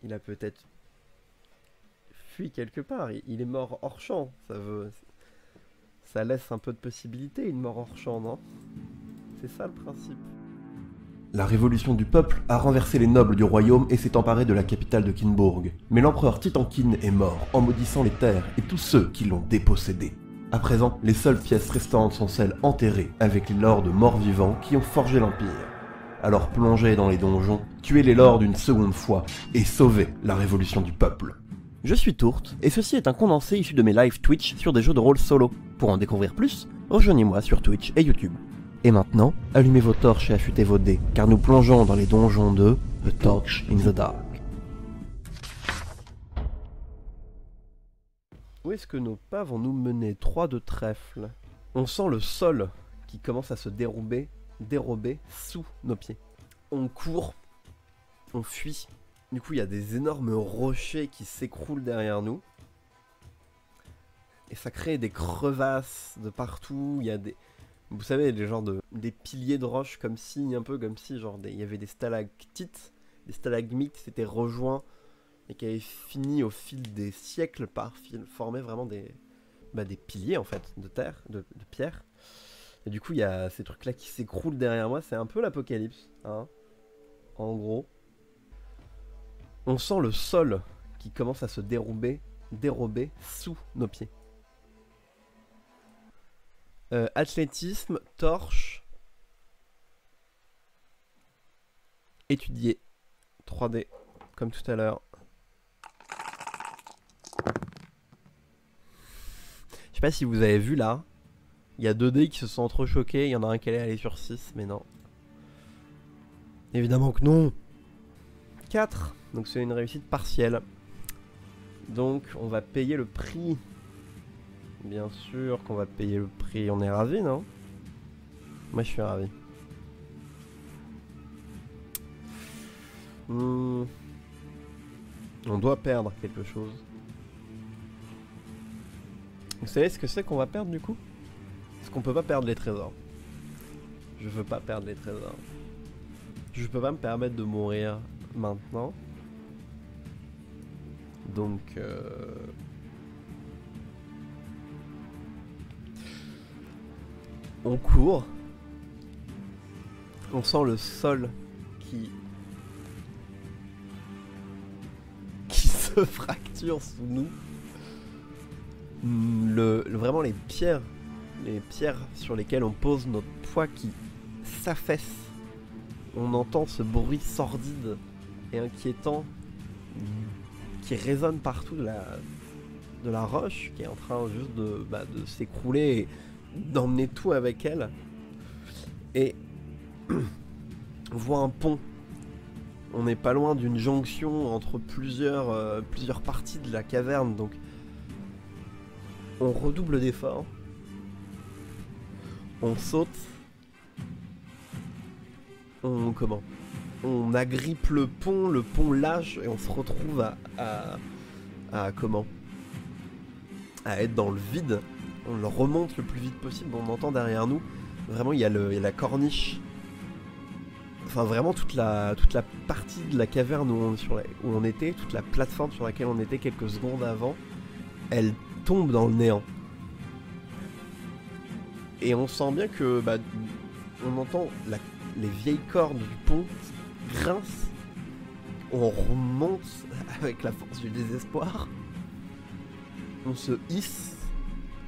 Il a peut-être fui quelque part. Il est mort hors champ. Ça laisse un peu de possibilité, une mort hors champ, non? C'est ça le principe. La révolution du peuple a renversé les nobles du royaume et s'est emparée de la capitale de Kinbourg. Mais l'empereur Titankin est mort en maudissant les terres et tous ceux qui l'ont dépossédé. À présent, les seules pièces restantes sont celles enterrées avec les lords morts-vivants qui ont forgé l'Empire. Alors plongez dans les donjons, tuez les lords une seconde fois et sauvez la révolution du peuple. Je suis Tourte, et ceci est un condensé issu de mes live Twitch sur des jeux de rôle solo. Pour en découvrir plus, rejoignez-moi sur Twitch et YouTube. Et maintenant, allumez vos torches et affûtez vos dés, car nous plongeons dans les donjons de The Torch in the Dark. Où est-ce que nos pas vont nous mener? 3 de trèfle. On sent le sol qui commence à se dérober sous nos pieds. On court, on fuit. Du coup, il y a des énormes rochers qui s'écroulent derrière nous. Et ça crée des crevasses de partout. Il y a des... Vous savez, des piliers de roches comme si, un peu comme si, il y avait des stalactites, des stalagmites s'étaient rejoints et qui avaient fini au fil des siècles par former vraiment des piliers en fait, de terre, de pierre. Et du coup, il y a ces trucs-là qui s'écroulent derrière moi, c'est un peu l'apocalypse, hein, en gros. On sent le sol qui commence à se dérober sous nos pieds. Athlétisme, torche, étudier, 3D, comme tout à l'heure. Je sais pas si vous avez vu là, il y a 2 dés qui se sont entrechoqués, il y en a un qui allait aller sur 6, mais non. Évidemment que non. 4, donc c'est une réussite partielle. Donc on va payer le prix. Bien sûr qu'on va payer le prix, on est ravis, non? Moi je suis ravi. On doit perdre quelque chose. Vous savez ce que c'est qu'on va perdre du coup? Parce qu'on peut pas perdre les trésors. Je veux pas perdre les trésors. Je peux pas me permettre de mourir maintenant. Donc on court. On sent le sol qui se fracture sous nous. Vraiment les pierres sur lesquelles on pose notre poids qui s'affaissent. On entend ce bruit sordide et inquiétant qui résonne partout de la roche qui est en train juste de s'écrouler et d'emmener tout avec elle. Et on voit un pont. On n'est pas loin d'une jonction entre plusieurs parties de la caverne, donc on redouble d'efforts. On saute. On agrippe le pont lâche et on se retrouve à être dans le vide. On le remonte le plus vite possible, on entend derrière nous. Vraiment il y a la corniche. Enfin vraiment toute la partie de la caverne où on était, toute la plateforme sur laquelle on était quelques secondes avant, elle tombe dans le néant. Et on sent bien que on entend les vieilles cordes du pont grincent. On remonte avec la force du désespoir. On se hisse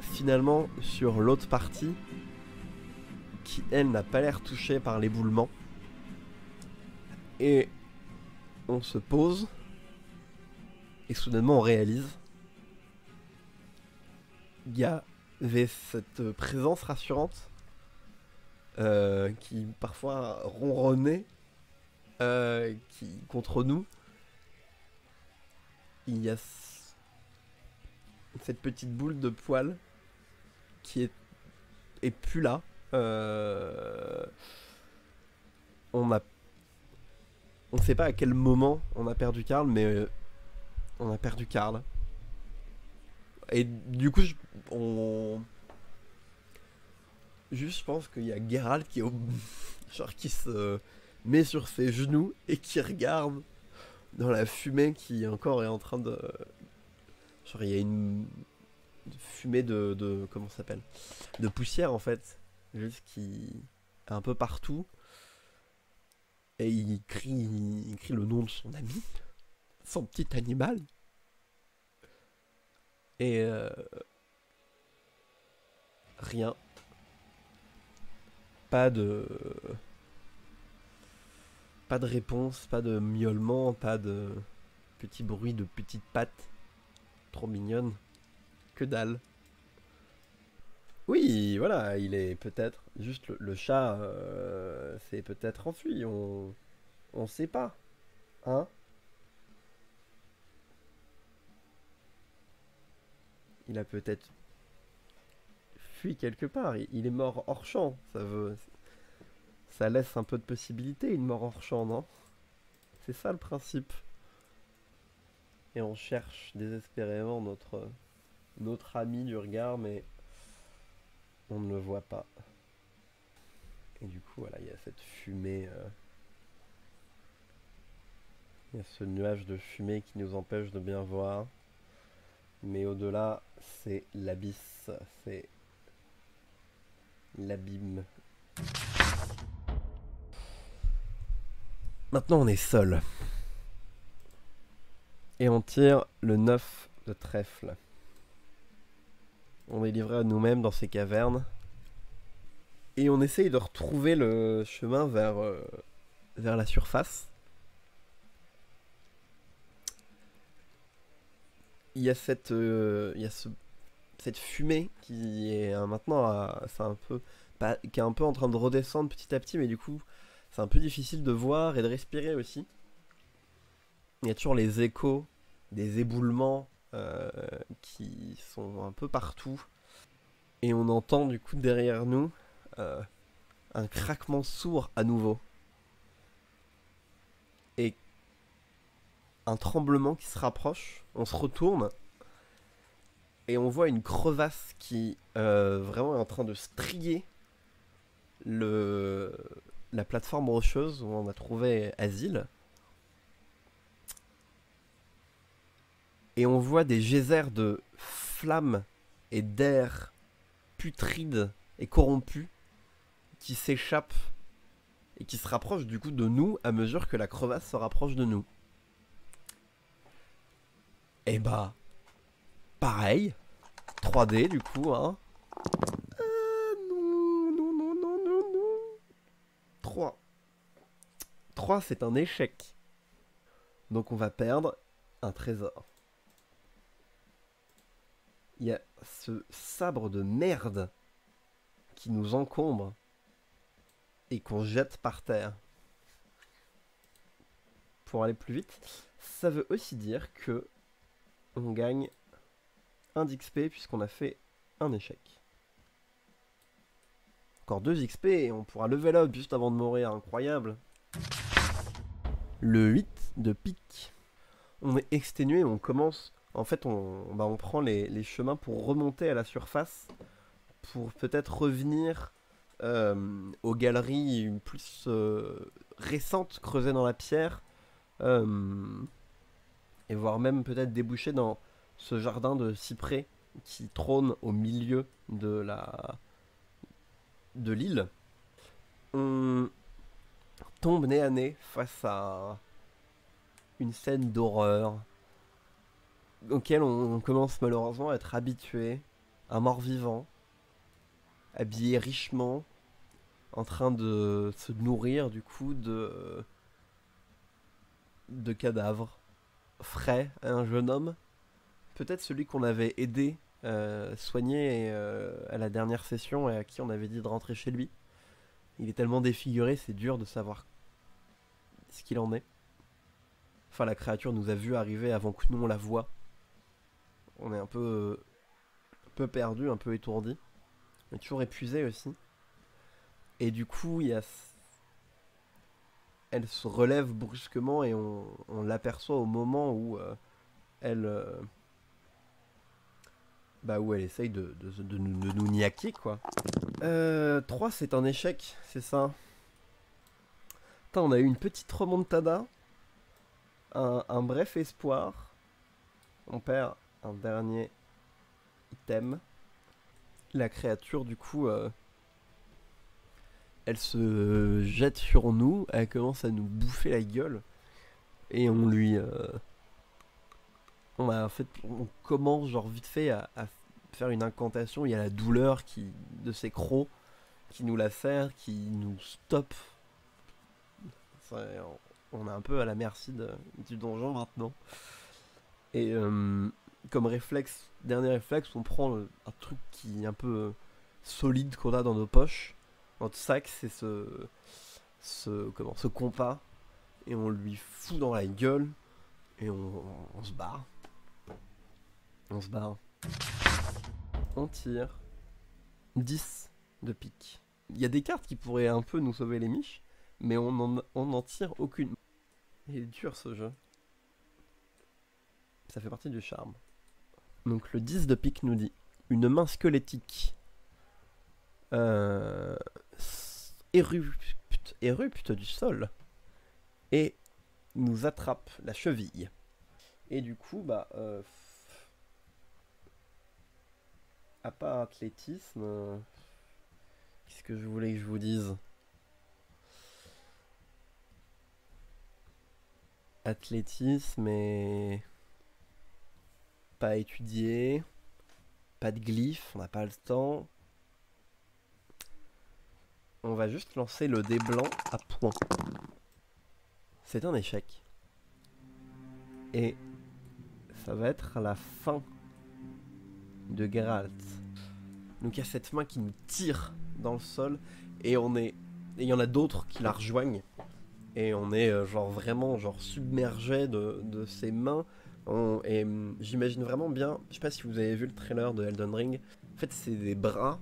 finalement sur l'autre partie qui elle n'a pas l'air touchée par l'éboulement. Et on se pose et soudainement on réalise qu'il y avait cette présence rassurante qui parfois ronronnait qui contre nous. Il y a cette petite boule de poils qui est plus là. On sait pas à quel moment on a perdu Karl, mais on a perdu Karl. Et du coup, je pense qu'il y a Geralt qui se met sur ses genoux et qui regarde dans la fumée qui encore est en train de... Genre il y a une fumée de comment ça s'appelle? De poussière en fait, juste qui est un peu partout. Et il crie le nom de son ami, son petit animal. Et rien. Pas de réponse, pas de miaulement, pas de petit bruit de petites pattes trop mignonnes. Que dalle. Oui, voilà, il est peut-être juste le chat s'est peut-être enfui, on sait pas, hein. Il a peut-être fui quelque part, il est mort hors champ, ça laisse un peu de possibilité une mort hors champ, non? C'est ça le principe. Et on cherche désespérément notre ami du regard, mais on ne le voit pas. Et du coup, voilà, il y a cette fumée. Il y a ce nuage de fumée qui nous empêche de bien voir. Mais au-delà, c'est l'abysse. C'est l'abîme. Maintenant, on est seul. Et on tire le 9 de trèfle. On est livré à nous-mêmes dans ces cavernes. Et on essaye de retrouver le chemin vers la surface. Il y a cette fumée qui est maintenant qui est un peu en train de redescendre petit à petit, mais du coup c'est un peu difficile de voir et de respirer aussi. Il y a toujours les échos des éboulements qui sont un peu partout. Et on entend du coup derrière nous un craquement sourd à nouveau. Et un tremblement qui se rapproche. On se retourne. Et on voit une crevasse qui vraiment est en train de strier la plateforme rocheuse où on a trouvé asile. Et on voit des geysers de flammes et d'air putride et corrompu qui s'échappent et qui se rapprochent du coup de nous à mesure que la crevasse se rapproche de nous. Et bah, pareil, 3D du coup, hein. Non. 3. 3, c'est un échec. Donc on va perdre un trésor. Il y a ce sabre de merde qui nous encombre et qu'on jette par terre. Pour aller plus vite, ça veut aussi dire que on gagne 1 d'XP puisqu'on a fait un échec. Encore 2 XP et on pourra level up juste avant de mourir, incroyable. Le 8 de pique. On est exténué, on commence... En fait, on prend les chemins pour remonter à la surface, pour peut-être revenir aux galeries plus récentes creusées dans la pierre, et voire même peut-être déboucher dans ce jardin de cyprès qui trône au milieu de l'île. On tombe nez à nez face à une scène d'horreur auquel on commence malheureusement à être habitué, un mort-vivant, habillé richement, en train de se nourrir du coup de cadavres frais, un jeune homme, peut-être celui qu'on avait aidé, soigné à la dernière session et à qui on avait dit de rentrer chez lui. Il est tellement défiguré, c'est dur de savoir ce qu'il en est. Enfin, la créature nous a vu arriver avant que nous on la voie. On est un peu perdu, un peu étourdi. On est toujours épuisé aussi. Et du coup, elle se relève brusquement et on l'aperçoit au moment où elle essaye de nous niaquer, quoi. 3, c'est un échec, c'est ça. Putain, on a eu une petite remontada. un bref espoir. On perd un dernier item. La créature, du coup, elle se jette sur nous. Elle commence à nous bouffer la gueule. Et on lui... on commence genre vite fait à faire une incantation. Il y a la douleur de ses crocs qui nous lacère, qui nous stoppe. On est un peu à la merci du donjon maintenant. Et comme réflexe, dernier réflexe, on prend un truc qui est un peu solide qu'on a dans nos poches. Notre sac, c'est ce compas. Et on lui fout dans la gueule. Et on se barre. On se barre. On tire 10 de pique. Il y a des cartes qui pourraient un peu nous sauver les miches, mais on n'en tire aucune. Il est dur ce jeu. Ça fait partie du charme. Donc le 10 de pique nous dit une main squelettique érupte du sol et nous attrape la cheville. Et du coup, à part athlétisme, qu'est-ce que je voulais que je vous dise? Athlétisme et pas étudié, pas de glyphe, on n'a pas le temps. On va juste lancer le dé blanc à point. C'est un échec. Et ça va être la fin de Geralt. Donc il y a cette main qui nous tire dans le sol et il y en a d'autres qui la rejoignent et on est vraiment submergé de ces mains. J'imagine vraiment bien, je sais pas si vous avez vu le trailer de Elden Ring, en fait c'est des bras,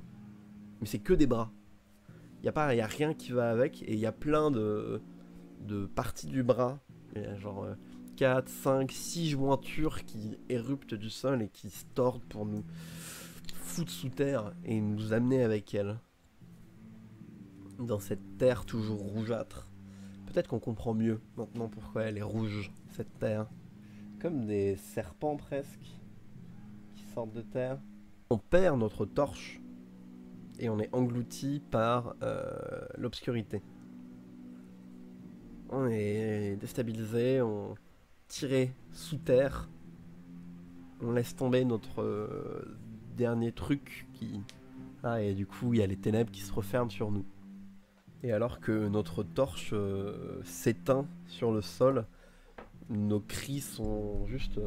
mais c'est que des bras. Il y a rien qui va avec et il y a plein de parties du bras. Il y a 4, 5, 6 jointures qui éruptent du sol et qui se tordent pour nous foutre sous terre et nous amener avec elles. Dans cette terre toujours rougeâtre. Peut-être qu'on comprend mieux maintenant pourquoi elle est rouge, cette terre. Comme des serpents presque qui sortent de terre. On perd notre torche et on est englouti par l'obscurité. On est déstabilisé, on tiré sous terre. On laisse tomber notre dernier truc qui... et du coup il y a les ténèbres qui se referment sur nous. Et alors que notre torche s'éteint sur le sol, nos cris sont juste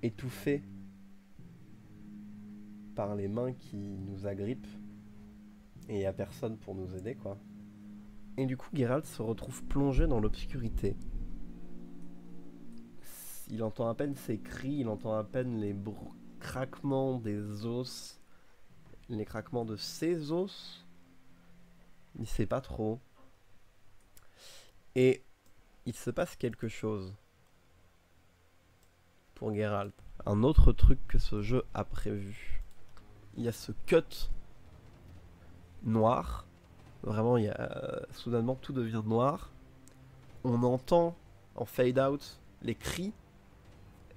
étouffés par les mains qui nous agrippent. Et il n'y a personne pour nous aider, quoi. Et du coup, Geralt se retrouve plongé dans l'obscurité. Il entend à peine ses cris, il entend à peine les craquements des os, les craquements de ses os. Il sait pas trop. Et il se passe quelque chose pour Geralt. Un autre truc que ce jeu a prévu. Il y a ce cut noir. Vraiment, soudainement tout devient noir. On entend en fade out les cris,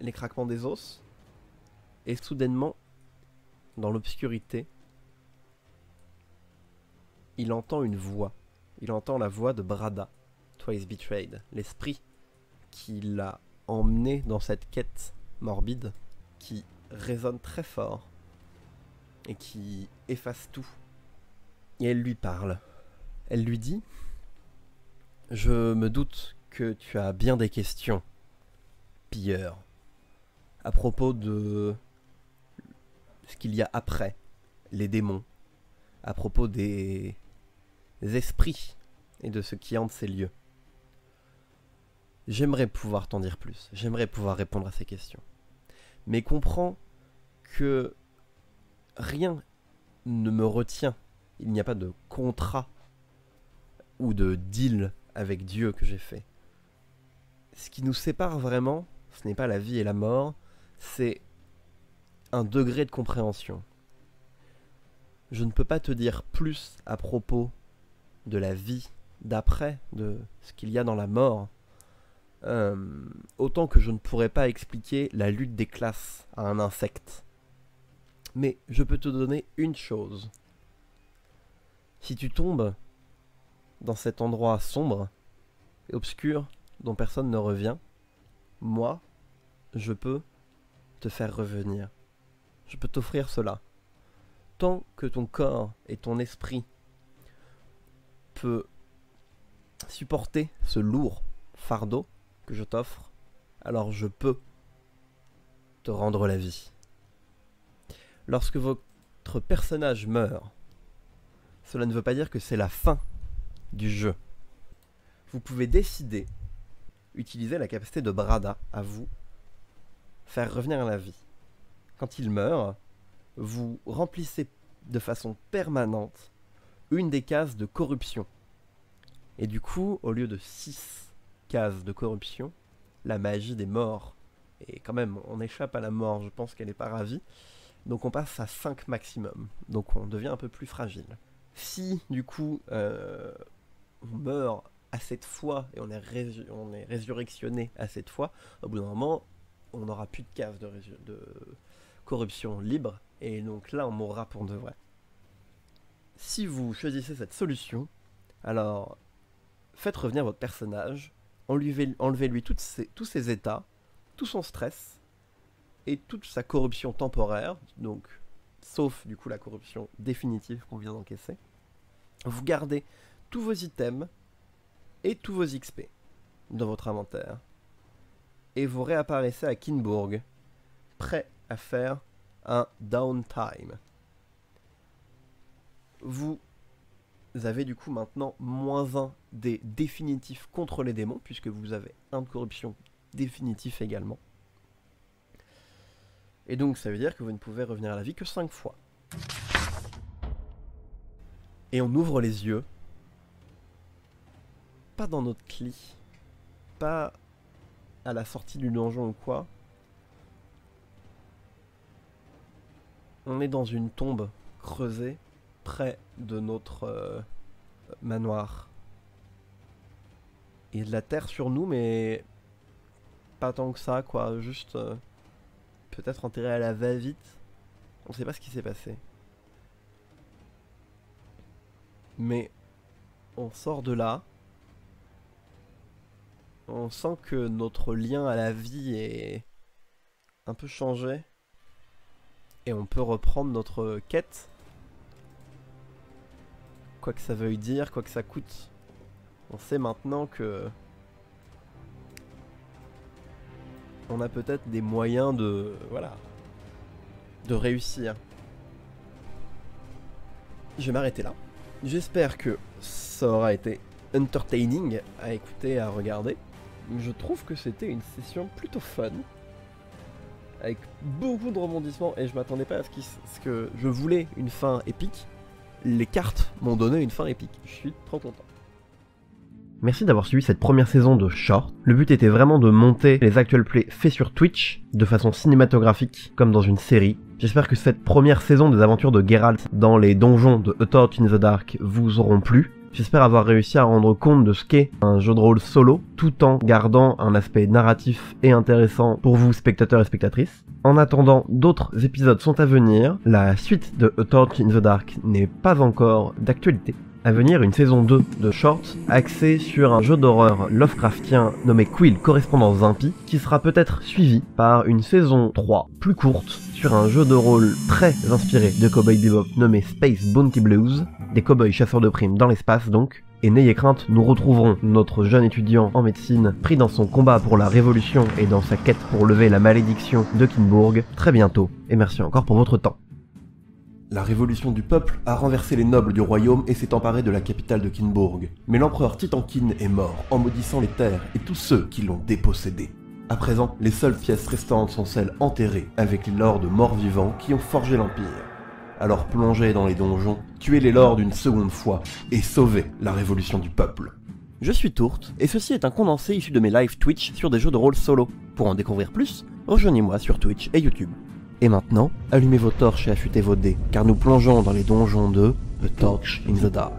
les craquements des os. Et soudainement, dans l'obscurité, il entend une voix. Il entend la voix de Brada, Twice Betrayed, l'esprit qui l'a emmené dans cette quête morbide qui résonne très fort et qui efface tout. Et elle lui parle. Elle lui dit: je me doute que tu as bien des questions, pilleur, à propos de ce qu'il y a après les démons, à propos des esprits et de ce qui hante ces lieux. J'aimerais pouvoir t'en dire plus, j'aimerais pouvoir répondre à ces questions. Mais comprends que rien ne me retient. Il n'y a pas de contrat ou de deal avec Dieu que j'ai fait. Ce qui nous sépare vraiment, ce n'est pas la vie et la mort, c'est un degré de compréhension. Je ne peux pas te dire plus à propos de la vie d'après, de ce qu'il y a dans la mort. autant que je ne pourrais pas expliquer la lutte des classes à un insecte. Mais je peux te donner une chose. Si tu tombes dans cet endroit sombre et obscur dont personne ne revient, moi, je peux te faire revenir. Je peux t'offrir cela. Tant que ton corps et ton esprit peut supporter ce lourd fardeau que je t'offre, alors je peux te rendre la vie. Lorsque votre personnage meurt, cela ne veut pas dire que c'est la fin du jeu. Vous pouvez décider, utiliser la capacité de Brada à vous faire revenir à la vie. Quand il meurt, vous remplissez de façon permanente une des cases de corruption. Et du coup, au lieu de 6 cases de corruption, la magie des morts, et quand même on échappe à la mort, je pense qu'elle n'est pas ravie, donc on passe à 5 maximum, donc on devient un peu plus fragile. Si du coup on meurt assez de fois et on est résurrectionné assez de fois, au bout d'un moment on n'aura plus de cases de corruption libre, et donc là on mourra pour de vrai. Si vous choisissez cette solution, alors faites revenir votre personnage, enlevez-lui tous ses états, tout son stress et toute sa corruption temporaire, donc sauf du coup la corruption définitive qu'on vient d'encaisser. Vous gardez tous vos items et tous vos XP dans votre inventaire. Et vous réapparaissez à Kinbourg, prêt à faire un downtime. Vous avez du coup maintenant -1 des définitifs contre les démons, puisque vous avez un de corruption définitif également. Et donc ça veut dire que vous ne pouvez revenir à la vie que 5 fois. Et on ouvre les yeux. Pas dans notre lit. Pas à la sortie du donjon ou quoi. On est dans une tombe creusée près de notre manoir. Il y a de la terre sur nous, mais pas tant que ça, quoi. Juste peut-être enterré à la va-vite. On sait pas ce qui s'est passé. Mais on sort de là. On sent que notre lien à la vie est un peu changé. Et on peut reprendre notre quête. Quoi que ça veuille dire, quoi que ça coûte. On sait maintenant que on a peut-être des moyens de réussir. Je vais m'arrêter là. J'espère que ça aura été entertaining à écouter, à regarder. Je trouve que c'était une session plutôt fun, avec beaucoup de rebondissements, et je m'attendais pas à ce que je voulais une fin épique. Les cartes m'ont donné une fin épique. Je suis trop content. Merci d'avoir suivi cette première saison de Short. Le but était vraiment de monter les actual plays faits sur Twitch de façon cinématographique, comme dans une série. J'espère que cette première saison des aventures de Geralt dans les donjons de A Torch in the Dark vous auront plu. J'espère avoir réussi à rendre compte de ce qu'est un jeu de rôle solo, tout en gardant un aspect narratif et intéressant pour vous, spectateurs et spectatrices. En attendant, d'autres épisodes sont à venir. La suite de A Torch in the Dark n'est pas encore d'actualité. À venir, une saison 2 de Short, axée sur un jeu d'horreur Lovecraftien nommé Quill Correspondance Impie, qui sera peut-être suivi par une saison 3 plus courte sur un jeu de rôle très inspiré de Cowboy Bebop nommé Space Bounty Blues, des cowboys chasseurs de primes dans l'espace donc. Et n'ayez crainte, nous retrouverons notre jeune étudiant en médecine pris dans son combat pour la révolution et dans sa quête pour lever la malédiction de Kinbourg très bientôt, et merci encore pour votre temps. La révolution du peuple a renversé les nobles du royaume et s'est emparée de la capitale de Kinbourg. Mais l'empereur Titankin est mort en maudissant les terres et tous ceux qui l'ont dépossédé. À présent, les seules pièces restantes sont celles enterrées avec les lords morts-vivants qui ont forgé l'Empire. Alors plongez dans les donjons, tuez les lords une seconde fois et sauvez la révolution du peuple. Je suis Tourte, et ceci est un condensé issu de mes live Twitch sur des jeux de rôle solo. Pour en découvrir plus, rejoignez-moi sur Twitch et YouTube. Et maintenant, allumez vos torches et affûtez vos dés, car nous plongeons dans les donjons de A Torch in the Dark.